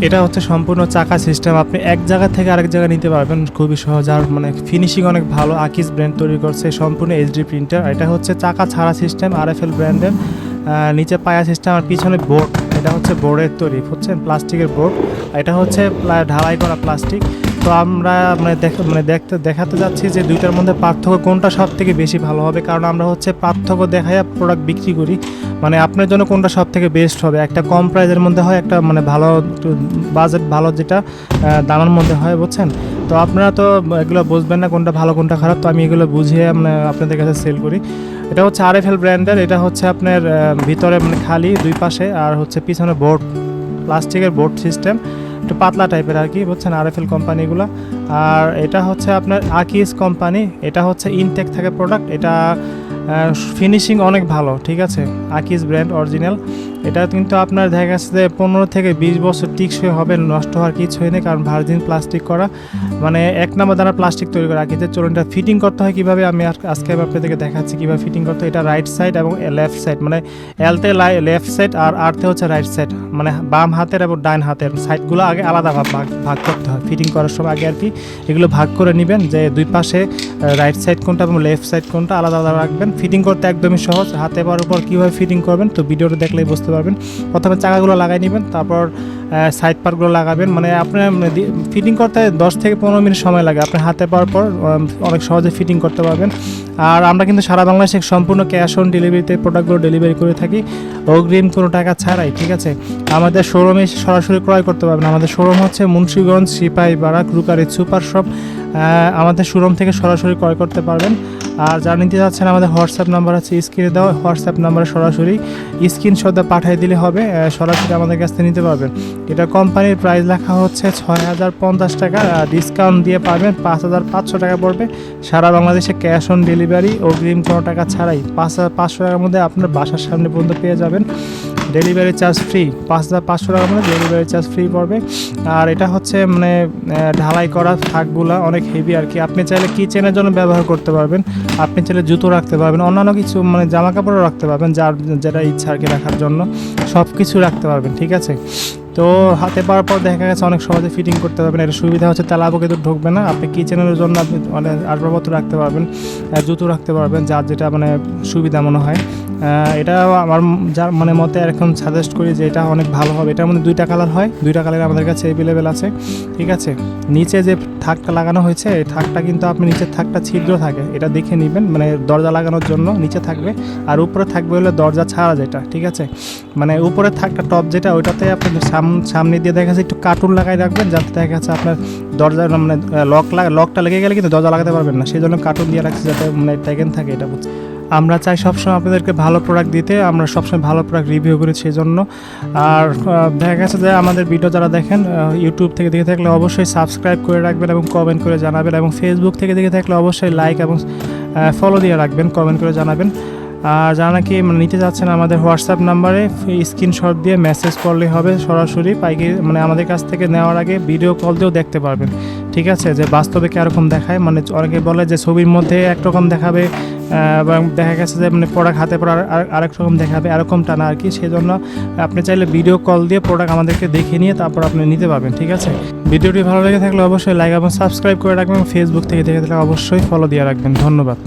এটা হচ্ছে সম্পূর্ণ চাকা সিস্টেম, আপনি এক জায়গা থেকে আরেক জায়গায় নিতে পারবেন খুবই সহজ। আর মানে ফিনিশিং অনেক ভালো, আকিস ব্র্যান্ড তৈরি করছে সম্পূর্ণ এইচডি প্রিন্টার। এটা হচ্ছে চাকা ছাড়া সিস্টেম, আরএফএল ব্র্যান্ডের। নিচে পায়া সিস্টেম আর পিছনে বোর্ড, এটা হচ্ছে বোর্ডের তৈরি, বুঝছেন, প্লাস্টিকের বোর্ড। এটা হচ্ছে ঢালাই করা প্লাস্টিক। তো আমরা দেখাতে যাচ্ছি যে দুইটার মধ্যে পার্থক্য কোনটা সব থেকে বেশি ভালো হবে, কারণ আমরা হচ্ছে পার্থক্য দেখায় প্রোডাক্ট বিক্রি করি। মানে আপনার জন্য কোনটা সব থেকে বেস্ট হবে, একটা কম প্রাইসের মধ্যে হয়, একটা মানে ভালো বাজেট ভালো যেটা দামের মধ্যে হয়, বুঝছেন। তো আপনারা তো এগুলো বুঝবেন না কোনটা ভালো কোনটা খারাপ, তো আমি এগুলো বুঝিয়ে মানে আপনাদের কাছে সেল করি। এটা হচ্ছে আরএফএল ব্র্যান্ডের, এটা হচ্ছে আপনার ভিতরে মানে খালি দুই পাশে, আর হচ্ছে পিছনে বোর্ড, প্লাস্টিকের বোর্ড সিস্টেম, একটু পাতলা টাইপের আর কি, বুঝছেন, আরএফএল কোম্পানিগুলো। আর এটা হচ্ছে আপনার আকিস কোম্পানি, এটা হচ্ছে ইনটেক থাকে প্রোডাক্ট। এটা ফিনিশিং অনেক ভালো, ঠিক আছে, আকিস ব্র্যান্ড অরিজিনাল। এটা কিন্তু আপনার দেখা গেছে যে 15 থেকে 20 বছর টিকসই হবে, নষ্ট হওয়ার কিছু হয়নি, কারণ ভার্জিন প্লাস্টিক করা, মানে এক নম্বর দ্বারা প্লাস্টিক তৈরি করা আকিসের। চলুন এটা ফিটিং করতে হয় কীভাবে, আমি আজকে আপনাদেরকে দেখাচ্ছি কীভাবে ফিটিং করতে হয়। এটা রাইট সাইড এবং লেফট সাইড, মানে এলতে লেফট সাইড আর আরতে হচ্ছে রাইট সাইড, মানে বাম হাতের এবং ডান হাতের সাইডগুলো আগে আলাদা ভাগ করতে হয় ফিটিং করার সময় আগে আর কি। এগুলো ভাগ করে নেবেন, যে দুই পাশে রাইট সাইড কোনটা এবং লেফট সাইড কোনটা আলাদা আলাদা রাখবেন। ফিটিং করতে একদমই সহজ, হাতে পাওয়ার উপর কীভাবে ফিটিং করবেন তো ভিডিওটা দেখলেই বুঝতে পারবেন। প্রথমে চাকাগুলো লাগাই নেবেন, তারপর সাইড পার্টগুলো লাগাবেন। মানে আপনার ফিটিং করতে 10 থেকে 15 মিনিট সময় লাগে, আপনার হাতে পাওয়ার পর অনেক সহজে ফিটিং করতে পারবেন। আর আমরা কিন্তু সারা বাংলাদেশে সম্পূর্ণ ক্যাশ অন ডেলিভারিতে প্রোডাক্টগুলো ডেলিভারি করে থাকি, অগ্রিম কোনো টাকা ছাড়াই, ঠিক আছে। আমাদের শোরুমে সরাসরি ক্রয় করতে পারবেন। আমাদের শোরুম হচ্ছে মুন্সিগঞ্জ, সিপাহীপাড়া, ক্রুকারি সুপার শপ। আমাদের শোরুম থেকে সরাসরি ক্রয় করতে পারবেন। আর যারা নিতে যাচ্ছেন আমাদের হোয়াটসঅ্যাপ নাম্বার আছে স্ক্রিনে দেওয়া, হোয়াটসঅ্যাপ নাম্বারে সরাসরি স্ক্রিনশট পাঠিয়ে দিলে হবে, সরাসরি আমাদের কাছ থেকে নিতে পারবেন। এটা কোম্পানির প্রাইস লেখা হচ্ছে 6050 টাকা, ডিসকাউন্ট দিয়ে পাবেন 5500 টাকা পড়বে। সারা বাংলাদেশে ক্যাশ অন ডেলিভারি, অগ্রিম কোনো টাকা ছাড়াই 5500 টাকার মধ্যে আপনার বাসার সামনে পর্যন্ত পেয়ে যাবেন। ডেলিভারি চার্জ ফ্রি, 5500 টাকার মধ্যে ডেলিভারি চার্জ ফ্রি পড়বে। আর এটা হচ্ছে মানে ঢালাই করা থাকগুলা অনেক হেভি আর কি। আপনি চাইলে কিচেনের জন্য ব্যবহার করতে পারবেন, আপনি চাইলে জুতো রাখতে পারবেন, অন্যান্য কিছু মানে জামা কাপড়ও রাখতে পারবেন, যার যেটা ইচ্ছা আর কি রাখার জন্য সব কিছু রাখতে পারবেন, ঠিক আছে। তো হাতে পাওয়ার পর দেখা গেছে অনেক সহজে ফিটিং করতে পারবেন। এর সুবিধা হচ্ছে তেলাপো কিন্তু ঢুকবে না। আপনি কিচেনের জন্য আপনি অনেক আসবাবপত্র রাখতে পারবেন, জুতো রাখতে পারবেন, যার যেটা মানে সুবিধা মনে হয়। এটা আমার যার মানে মতে এখন সাজেস্ট করি যে এটা অনেক ভালো হবে। এটার মধ্যে 2টা কালার হয়, 2টা কালার আমাদের কাছে অ্যাভেলেবেল আছে, ঠিক আছে। নিচে যে থাকটা লাগানো হয়েছে এই থাকটা কিন্তু আপনি নিচের থাকটা ছিদ্র থাকে, এটা দেখে নেবেন, মানে দরজা লাগানোর জন্য নিচে থাকবে। আর উপরে থাকবে হলো দরজা ছাড়া যেটা, ঠিক আছে। মানে উপরে থাকটা টপ যেটা, ওইটাতে আপনি সামনে দিয়ে দেখা যাচ্ছে একটু কার্টুন লাগাই রাখবেন, যাতে দেখা যাচ্ছে আপনার দরজার মানে লকটা লেগে গেলে কিন্তু দরজা লাগাতে পারবেন না, সেই জন্য কার্টুন দিয়ে রাখছি যাতে মানে ট্যাগেন থাকে। এটা বুঝছি, আমরা চাই সবসময় আপনাদেরকে ভালো প্রোডাক্ট দিতে, আমরা সবসময় ভালো প্রোডাক্ট রিভিউ করি সেই জন্য। আর দেখা গেছে যে আমাদের ভিডিও যারা দেখেন ইউটিউব থেকে দেখে থাকলে অবশ্যই সাবস্ক্রাইব করে রাখবেন এবং কমেন্ট করে জানাবেন, এবং ফেসবুক থেকে দেখে থাকলে অবশ্যই লাইক এবং ফলো দিয়ে রাখবেন, কমেন্ট করে জানাবেন। আর যারা নাকি নিতে যাচ্ছেন আমাদের হোয়াটসঅ্যাপ নাম্বারে স্ক্রিনশট দিয়ে মেসেজ করলেই হবে, সরাসরি পাইকারি মানে আমাদের কাছ থেকে নেওয়ার আগে ভিডিও কল দিয়েও দেখতে পারবেন, ঠিক আছে, যে বাস্তবে কীরকম দেখায়। মানে অনেকে বলে যে ছবির মধ্যে একরকম দেখাবে এবং দেখা গেছে যে মানে প্রোডাক্ট হাতে পড়া আরেক রকম দেখাবে, এরকমটা না আর কি। সেই জন্য আপনি চাইলে ভিডিও কল দিয়ে প্রোডাক্ট আমাদেরকে দেখে নিয়ে তারপর আপনি নিতে পারবেন, ঠিক আছে। ভিডিওটি ভালো লেগে থাকলে অবশ্যই লাইক এবং সাবস্ক্রাইব করে রাখবেন, ফেসবুক থেকে দেখে থাকলে অবশ্যই ফলো দিয়ে রাখবেন। ধন্যবাদ।